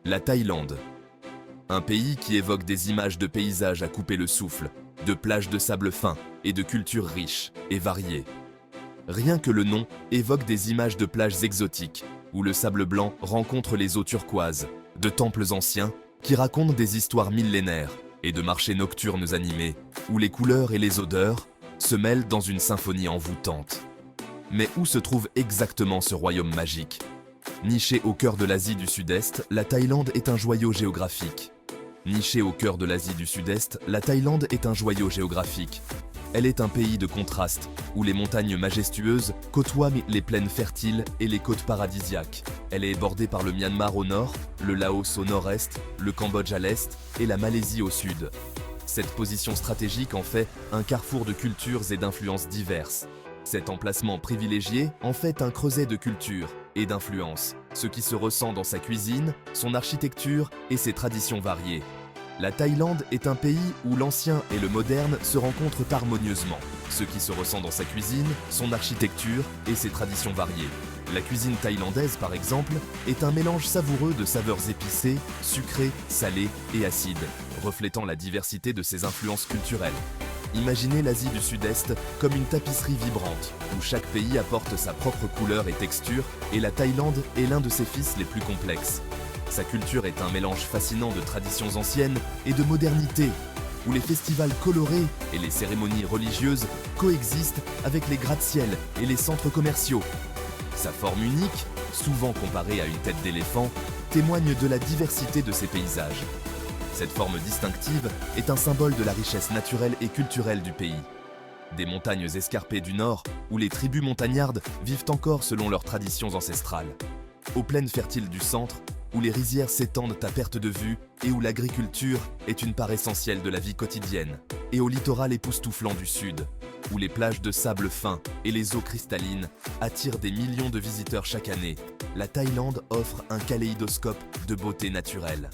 La Thaïlande. Un pays qui évoque des images de paysages à couper le souffle, de plages de sable fin et de cultures riches et variées. Rien que le nom évoque des images de plages exotiques, où le sable blanc rencontre les eaux turquoises, de temples anciens qui racontent des histoires millénaires et de marchés nocturnes animés, où les couleurs et les odeurs se mêlent dans une symphonie envoûtante. Mais où se trouve exactement ce royaume magique ? Nichée au cœur de l'Asie du Sud-Est, la Thaïlande est un joyau géographique. Nichée au cœur de l'Asie du Sud-Est, la Thaïlande est un joyau géographique. Elle est un pays de contrastes, où les montagnes majestueuses côtoient les plaines fertiles et les côtes paradisiaques. Elle est bordée par le Myanmar au nord, le Laos au nord-est, le Cambodge à l'est et la Malaisie au sud. Cette position stratégique en fait un carrefour de cultures et d'influences diverses. Cet emplacement privilégié en fait un creuset de culture et d'influences, ce qui se ressent dans sa cuisine, son architecture et ses traditions variées. La Thaïlande est un pays où l'ancien et le moderne se rencontrent harmonieusement, ce qui se ressent dans sa cuisine, son architecture et ses traditions variées. La cuisine thaïlandaise, par exemple, est un mélange savoureux de saveurs épicées, sucrées, salées et acides, reflétant la diversité de ses influences culturelles. Imaginez l'Asie du Sud-Est comme une tapisserie vibrante, où chaque pays apporte sa propre couleur et texture, et la Thaïlande est l'un de ses fils les plus complexes. Sa culture est un mélange fascinant de traditions anciennes et de modernité, où les festivals colorés et les cérémonies religieuses coexistent avec les gratte-ciel et les centres commerciaux. Sa forme unique, souvent comparée à une tête d'éléphant, témoigne de la diversité de ses paysages. Cette forme distinctive est un symbole de la richesse naturelle et culturelle du pays. Des montagnes escarpées du nord, où les tribus montagnardes vivent encore selon leurs traditions ancestrales. Aux plaines fertiles du centre, où les rizières s'étendent à perte de vue et où l'agriculture est une part essentielle de la vie quotidienne. Et au littoral époustouflant du sud, où les plages de sable fin et les eaux cristallines attirent des millions de visiteurs chaque année, la Thaïlande offre un kaléidoscope de beauté naturelle.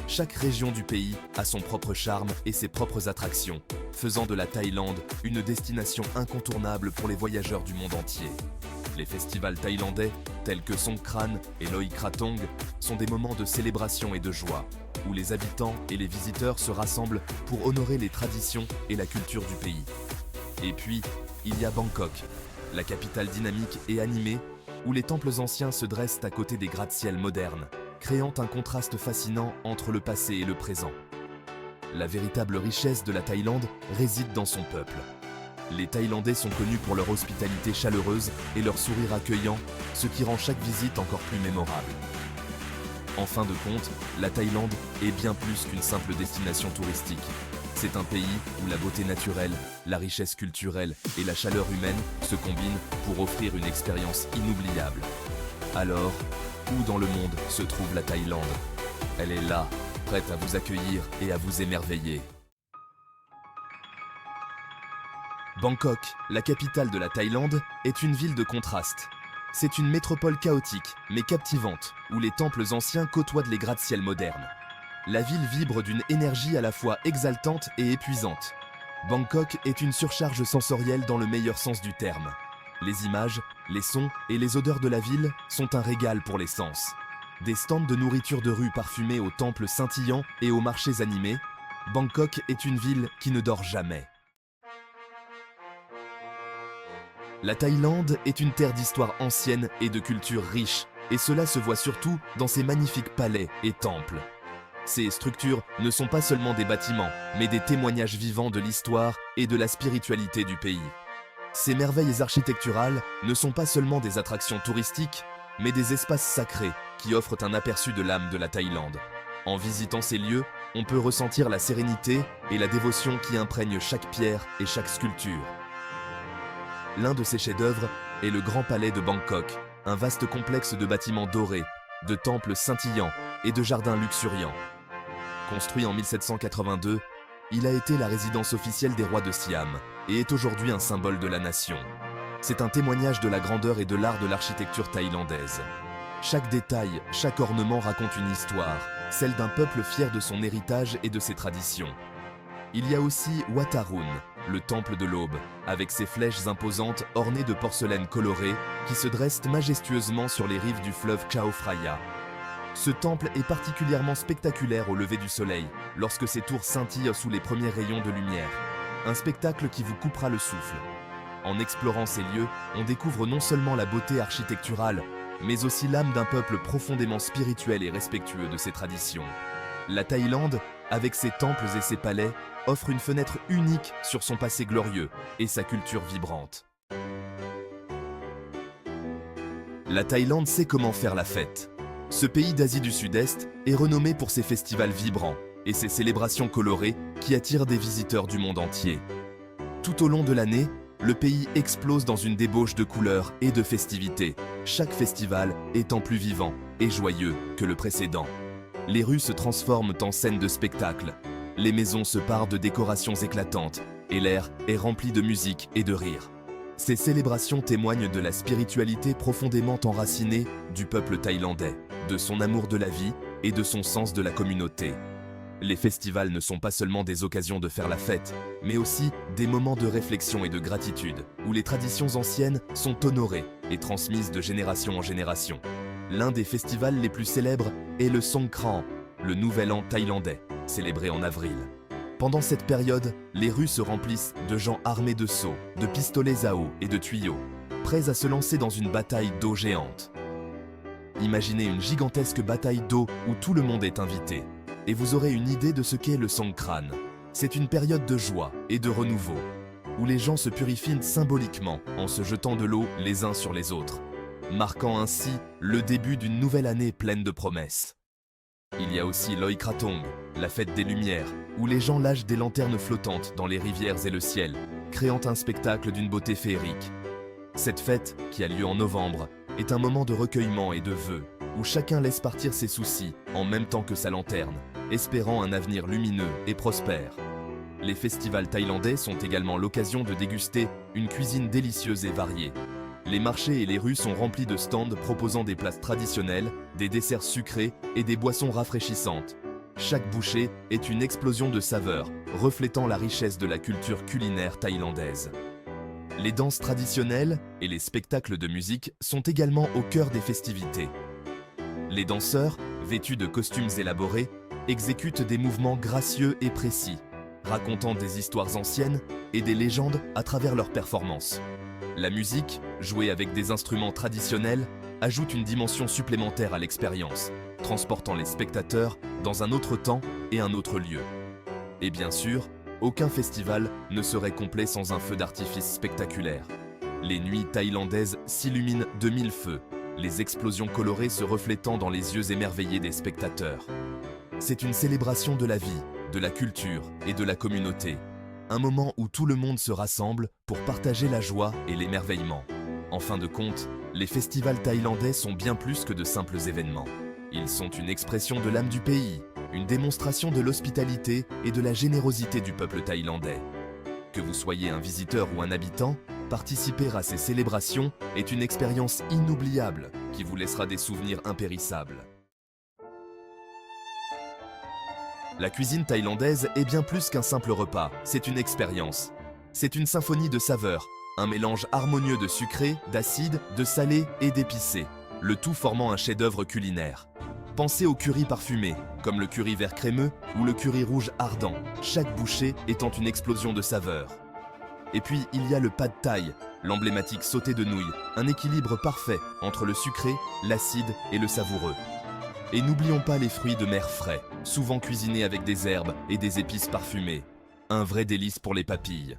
Chaque région du pays a son propre charme et ses propres attractions, faisant de la Thaïlande une destination incontournable pour les voyageurs du monde entier. Les festivals thaïlandais, tels que Songkran et Loi Krathong, sont des moments de célébration et de joie, où les habitants et les visiteurs se rassemblent pour honorer les traditions et la culture du pays. Et puis, il y a Bangkok, la capitale dynamique et animée, où les temples anciens se dressent à côté des gratte-ciel modernes, créant un contraste fascinant entre le passé et le présent. La véritable richesse de la Thaïlande réside dans son peuple. Les Thaïlandais sont connus pour leur hospitalité chaleureuse et leur sourire accueillant, ce qui rend chaque visite encore plus mémorable. En fin de compte, la Thaïlande est bien plus qu'une simple destination touristique. C'est un pays où la beauté naturelle, la richesse culturelle et la chaleur humaine se combinent pour offrir une expérience inoubliable. Alors, où dans le monde se trouve la Thaïlande ? Elle est là, prête à vous accueillir et à vous émerveiller. Bangkok, la capitale de la Thaïlande, est une ville de contraste. C'est une métropole chaotique, mais captivante, où les temples anciens côtoient les gratte-ciel modernes. La ville vibre d'une énergie à la fois exaltante et épuisante. Bangkok est une surcharge sensorielle dans le meilleur sens du terme. Les images, les sons et les odeurs de la ville sont un régal pour les sens. Des stands de nourriture de rue parfumés aux temples scintillants et aux marchés animés, Bangkok est une ville qui ne dort jamais. La Thaïlande est une terre d'histoire ancienne et de culture riche, et cela se voit surtout dans ses magnifiques palais et temples. Ces structures ne sont pas seulement des bâtiments, mais des témoignages vivants de l'histoire et de la spiritualité du pays. Ces merveilles architecturales ne sont pas seulement des attractions touristiques, mais des espaces sacrés qui offrent un aperçu de l'âme de la Thaïlande. En visitant ces lieux, on peut ressentir la sérénité et la dévotion qui imprègnent chaque pierre et chaque sculpture. L'un de ces chefs-d'œuvre est le Grand Palais de Bangkok, un vaste complexe de bâtiments dorés, de temples scintillants et de jardins luxuriants. Construit en 1782, il a été la résidence officielle des rois de Siam et est aujourd'hui un symbole de la nation. C'est un témoignage de la grandeur et de l'art de l'architecture thaïlandaise. Chaque détail, chaque ornement raconte une histoire, celle d'un peuple fier de son héritage et de ses traditions. Il y a aussi Wat Arun, le temple de l'aube, avec ses flèches imposantes ornées de porcelaine colorée qui se dressent majestueusement sur les rives du fleuve Chao Phraya. Ce temple est particulièrement spectaculaire au lever du soleil, lorsque ses tours scintillent sous les premiers rayons de lumière. Un spectacle qui vous coupera le souffle. En explorant ces lieux, on découvre non seulement la beauté architecturale, mais aussi l'âme d'un peuple profondément spirituel et respectueux de ses traditions. La Thaïlande, avec ses temples et ses palais, offre une fenêtre unique sur son passé glorieux et sa culture vibrante. La Thaïlande sait comment faire la fête. Ce pays d'Asie du Sud-Est est renommé pour ses festivals vibrants et ses célébrations colorées qui attirent des visiteurs du monde entier. Tout au long de l'année, le pays explose dans une débauche de couleurs et de festivités, chaque festival étant plus vivant et joyeux que le précédent. Les rues se transforment en scènes de spectacle, les maisons se parent de décorations éclatantes et l'air est rempli de musique et de rire. Ces célébrations témoignent de la spiritualité profondément enracinée du peuple thaïlandais, de son amour de la vie et de son sens de la communauté. Les festivals ne sont pas seulement des occasions de faire la fête, mais aussi des moments de réflexion et de gratitude, où les traditions anciennes sont honorées et transmises de génération en génération. L'un des festivals les plus célèbres est le Songkran, le Nouvel An thaïlandais, célébré en avril. Pendant cette période, les rues se remplissent de gens armés de seaux, de pistolets à eau et de tuyaux, prêts à se lancer dans une bataille d'eau géante. Imaginez une gigantesque bataille d'eau où tout le monde est invité. Et vous aurez une idée de ce qu'est le Songkran. C'est une période de joie et de renouveau, où les gens se purifient symboliquement en se jetant de l'eau les uns sur les autres, marquant ainsi le début d'une nouvelle année pleine de promesses. Il y a aussi Loi Krathong, la fête des Lumières, où les gens lâchent des lanternes flottantes dans les rivières et le ciel, créant un spectacle d'une beauté féerique. Cette fête, qui a lieu en novembre, est un moment de recueillement et de vœux, où chacun laisse partir ses soucis en même temps que sa lanterne, espérant un avenir lumineux et prospère. Les festivals thaïlandais sont également l'occasion de déguster une cuisine délicieuse et variée. Les marchés et les rues sont remplis de stands proposant des plats traditionnels, des desserts sucrés et des boissons rafraîchissantes. Chaque bouchée est une explosion de saveurs, reflétant la richesse de la culture culinaire thaïlandaise. Les danses traditionnelles et les spectacles de musique sont également au cœur des festivités. Les danseurs, vêtus de costumes élaborés, exécutent des mouvements gracieux et précis, racontant des histoires anciennes et des légendes à travers leurs performances. La musique, jouée avec des instruments traditionnels, ajoute une dimension supplémentaire à l'expérience, transportant les spectateurs dans un autre temps et un autre lieu. Et bien sûr, aucun festival ne serait complet sans un feu d'artifice spectaculaire. Les nuits thaïlandaises s'illuminent de mille feux, les explosions colorées se reflétant dans les yeux émerveillés des spectateurs. C'est une célébration de la vie, de la culture et de la communauté. Un moment où tout le monde se rassemble pour partager la joie et l'émerveillement. En fin de compte, les festivals thaïlandais sont bien plus que de simples événements. Ils sont une expression de l'âme du pays, une démonstration de l'hospitalité et de la générosité du peuple thaïlandais. Que vous soyez un visiteur ou un habitant, participer à ces célébrations est une expérience inoubliable qui vous laissera des souvenirs impérissables. La cuisine thaïlandaise est bien plus qu'un simple repas, c'est une expérience. C'est une symphonie de saveurs, un mélange harmonieux de sucré, d'acide, de salé et d'épicé, le tout formant un chef-d'œuvre culinaire. Pensez au curry parfumé, comme le curry vert crémeux ou le curry rouge ardent, chaque bouchée étant une explosion de saveurs. Et puis il y a le pad thaï, l'emblématique sauté de nouilles, un équilibre parfait entre le sucré, l'acide et le savoureux. Et n'oublions pas les fruits de mer frais, souvent cuisinés avec des herbes et des épices parfumées. Un vrai délice pour les papilles.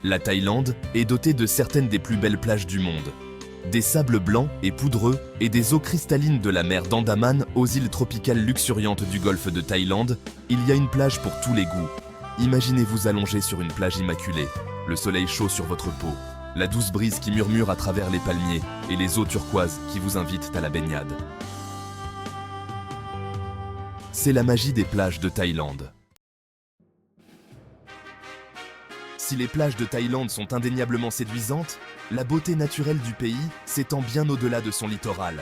La Thaïlande est dotée de certaines des plus belles plages du monde. Des sables blancs et poudreux et des eaux cristallines de la mer d'Andaman aux îles tropicales luxuriantes du golfe de Thaïlande, il y a une plage pour tous les goûts. Imaginez-vous allongé sur une plage immaculée, le soleil chaud sur votre peau, la douce brise qui murmure à travers les palmiers et les eaux turquoises qui vous invitent à la baignade. C'est la magie des plages de Thaïlande. Si les plages de Thaïlande sont indéniablement séduisantes, la beauté naturelle du pays s'étend bien au-delà de son littoral.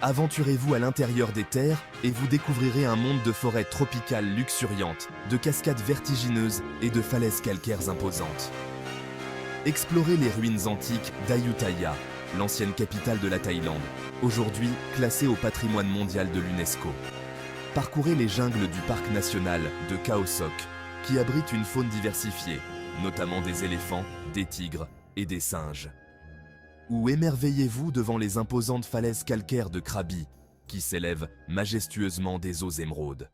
Aventurez-vous à l'intérieur des terres et vous découvrirez un monde de forêts tropicales luxuriantes, de cascades vertigineuses et de falaises calcaires imposantes. Explorez les ruines antiques d'Ayutthaya, l'ancienne capitale de la Thaïlande, aujourd'hui classée au patrimoine mondial de l'UNESCO. Parcourez les jungles du parc national de Khao Sok, qui abrite une faune diversifiée, notamment des éléphants, des tigres et des singes. Ou émerveillez-vous devant les imposantes falaises calcaires de Krabi, qui s'élèvent majestueusement des eaux émeraudes.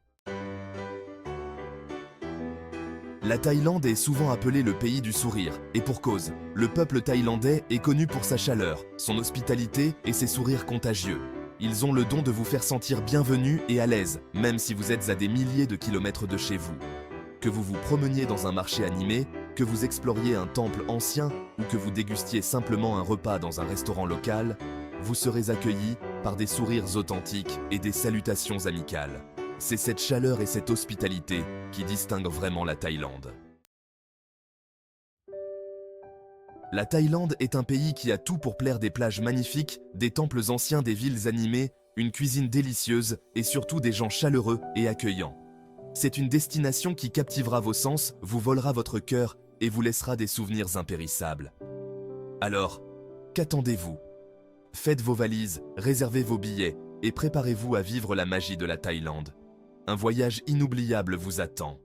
La Thaïlande est souvent appelée le pays du sourire, et pour cause, le peuple thaïlandais est connu pour sa chaleur, son hospitalité et ses sourires contagieux. Ils ont le don de vous faire sentir bienvenu et à l'aise, même si vous êtes à des milliers de kilomètres de chez vous. Que vous vous promeniez dans un marché animé, que vous exploriez un temple ancien ou que vous dégustiez simplement un repas dans un restaurant local, vous serez accueillis par des sourires authentiques et des salutations amicales. C'est cette chaleur et cette hospitalité qui distinguent vraiment la Thaïlande. La Thaïlande est un pays qui a tout pour plaire: des plages magnifiques, des temples anciens, des villes animées, une cuisine délicieuse et surtout des gens chaleureux et accueillants. C'est une destination qui captivera vos sens, vous volera votre cœur et vous laissera des souvenirs impérissables. Alors, qu'attendez-vous? Faites vos valises, réservez vos billets et préparez-vous à vivre la magie de la Thaïlande. Un voyage inoubliable vous attend.